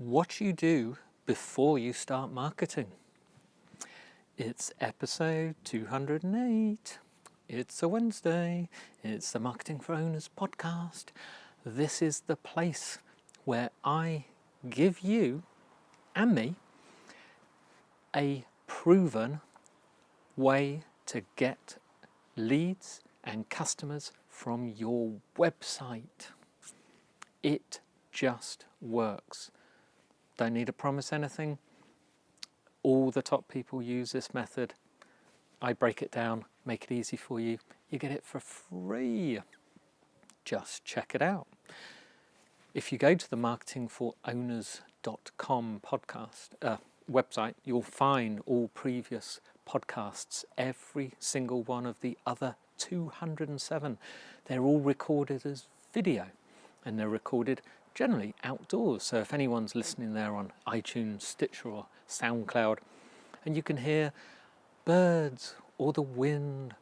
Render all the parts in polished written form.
what you do before you start marketing. It's episode 208. It's a Wednesday. It's the Marketing for Owners podcast. This is the place where I give you and me a proven way to get leads and customers from your website. It just works. Don't need to promise anything. All the top people use this method. I break it down, make it easy for you. You get it for free. Just check it out. If you go to the marketingforowners.com podcast website, you'll find all previous podcasts, every single one of the other 207. They're all recorded as video, and they're recorded generally outdoors. So if anyone's listening there on iTunes, Stitcher or SoundCloud, and you can hear birds or the wind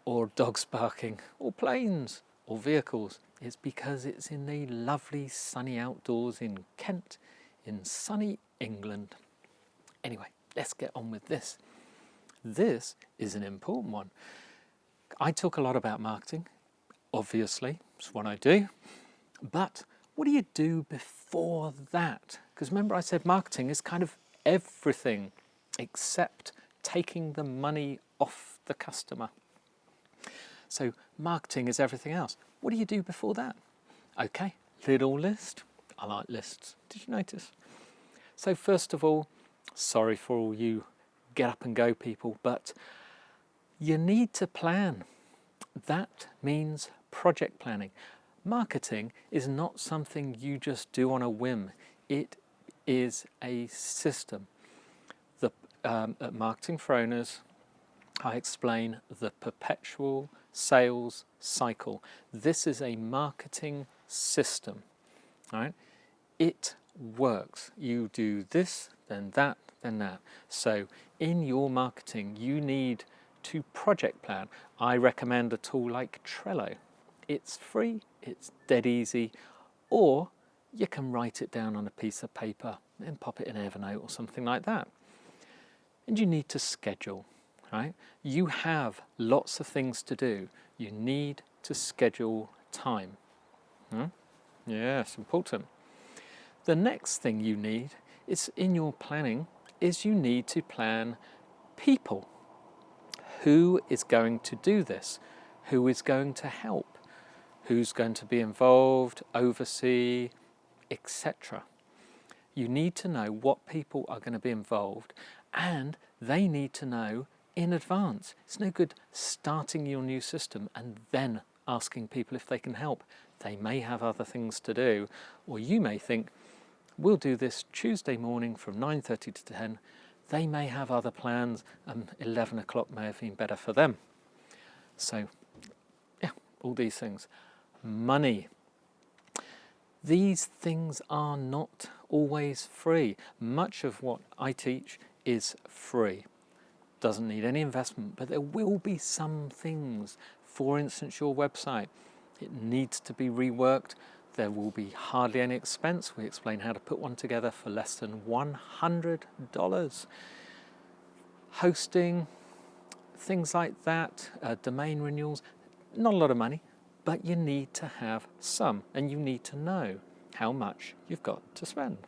or dogs barking or planes or vehicles, it's because it's in the lovely sunny outdoors in Kent, in sunny England. Anyway, let's get on with this. This is an important one. I talk a lot about marketing, obviously, it's what I do, but what do you do before that? Because remember I said marketing is kind of everything except taking the money off the customer. So marketing is everything else. What do you do before that? Okay, little list. I like lists. Did you notice? So first of all, sorry for all you get up and go people, but you need to plan. That means project planning. Marketing is not something you just do on a whim. It is a system. At Marketing for Owners, I explain the perpetual sales cycle. This is a marketing system, right? It works. You do this, then that, then that. So in your marketing, you need to project plan. I recommend a tool like Trello. It's free, it's dead easy, or you can write it down on a piece of paper and pop it in Evernote or something like that. And you need to schedule, right? You have lots of things to do. You need to schedule time. Yes, important. The next thing you need is in your planning is you need to plan people. Who is going to do this? Who is going to help? Who's going to be involved, oversee, etc. You need to know what people are going to be involved, and they need to know in advance. It's no good starting your new system and then asking people if they can help. They may have other things to do, or you may think, we'll do this Tuesday morning from 9:30 to 10. They may have other plans, and 11 o'clock may have been better for them. So, yeah, all these things. Money. These things are not always free. Much of what I teach is free. Doesn't need any investment, but there will be some things. For instance, your website. It needs to be reworked. There will be hardly any expense. We explain how to put one together for less than $100. Hosting, things like that, domain renewals, not a lot of money. But you need to have some, and you need to know how much you've got to spend.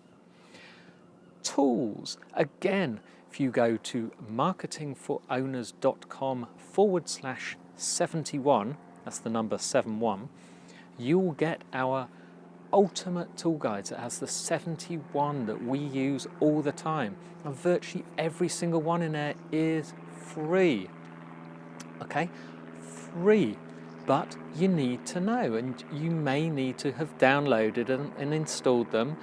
Tools. Again, if you go to marketingforowners.com/71, that's the number 71, you'll get our ultimate tool guides. It has the 71 that we use all the time. And virtually every single one in there is free. Okay? Free. But you need to know, and you may need to have downloaded and installed them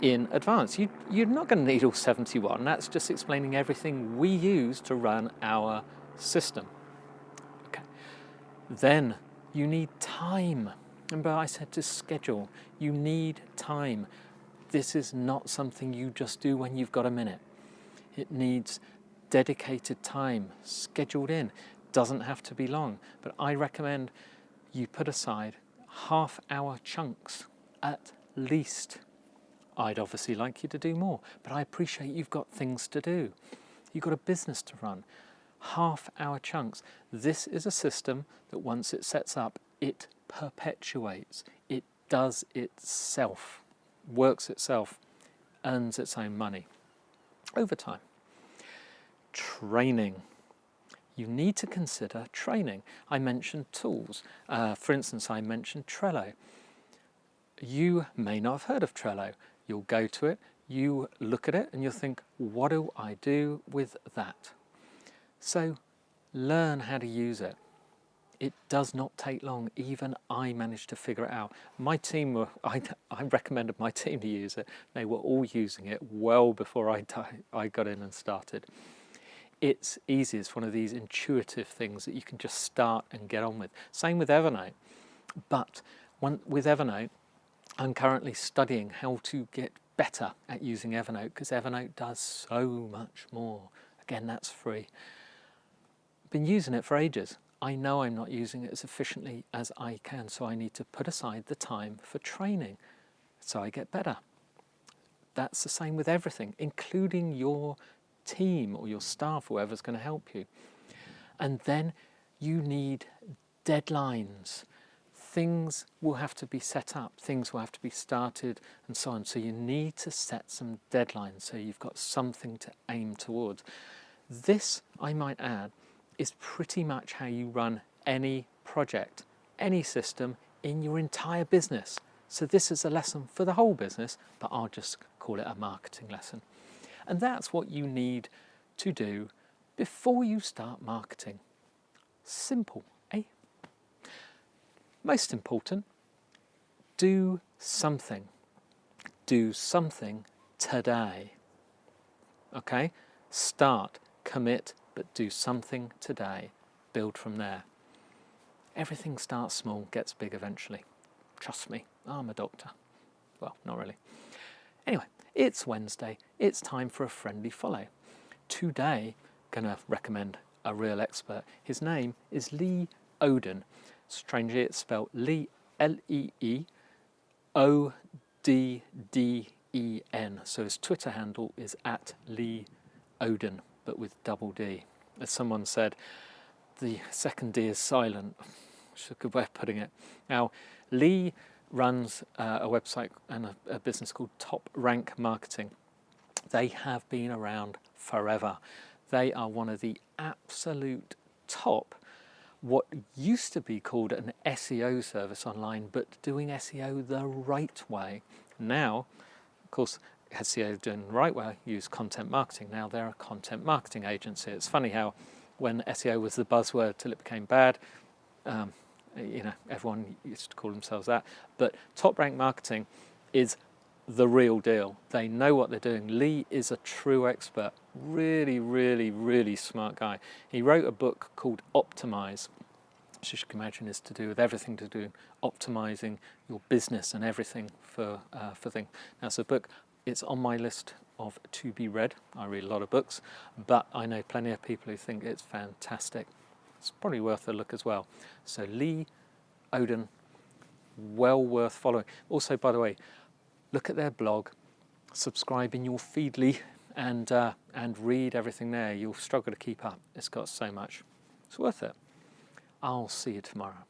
in advance. You're not going to need all 71. That's just explaining everything we use to run our system. Okay. Then you need time. Remember I said to schedule. You need time. This is not something you just do when you've got a minute. It needs dedicated time, scheduled in. Doesn't have to be long, but I recommend you put aside half-hour chunks at least I'd obviously like you to do more, but I appreciate you've got things to do. You've got a business to run. Half-hour chunks. This is a system that once it sets up, it perpetuates. It does itself, works itself, earns its own money over time. Training. You need to consider training. I mentioned tools. For instance, I mentioned Trello. You may not have heard of Trello. You'll go to it, you look at it, and you'll think, what do I do with that? So learn how to use it. It does not take long. Even I managed to figure it out. My team I recommended my team to use it. They were all using it well before I got in and started. It's easy. It's one of these intuitive things that you can just start and get on with. Same with Evernote. But with Evernote, I'm currently studying how to get better at using Evernote because Evernote does so much more. Again, that's free. Been using it for ages. I know I'm not using it as efficiently as I can, so I need to put aside the time for training so I get better. That's the same with everything, including your team or your staff, whoever's going to help you. And then you need deadlines. Things will have to be set up, things will have to be started and so on. So you need to set some deadlines so you've got something to aim towards. This, I might add, is pretty much how you run any project, any system in your entire business. So this is a lesson for the whole business, but I'll just call it a marketing lesson. And that's what you need to do before you start marketing. Simple, eh? Most important, do something. Do something today. Okay? Start, commit, but do something today. Build from there. Everything starts small, gets big eventually. Trust me, I'm a doctor. Well, not really. Anyway, it's Wednesday. It's time for a friendly follow. Today, I'm going to recommend a real expert. His name is Lee Odden. Strangely, it's spelled Lee, Leeodden. So his Twitter handle is @Lee Odden, but with double D. As someone said, the second D is silent. Which is a good way of putting it. Now, Lee runs a website and a business called Top Rank Marketing. They have been around forever. They are one of the absolute top, what used to be called an SEO service online, but doing SEO the right way. Now, of course, SEO doing the right way, use content marketing. Now they're a content marketing agency. It's funny how when SEO was the buzzword till it became bad, everyone used to call themselves that. But Top Rank Marketing is the real deal. They know what they're doing. Lee is a true expert. Really, really, really smart guy. He wrote a book called Optimize, which you can imagine is to do with everything to do optimizing your business and everything for things. Now, it's a book. It's on my list of to be read. I read a lot of books, but I know plenty of people who think it's fantastic. It's probably worth a look as well. So Lee Odden, well worth following. Also, by the way, look at their blog, subscribe in your Feedly, and read everything there. You'll struggle to keep up. It's got so much. It's worth it. I'll see you tomorrow.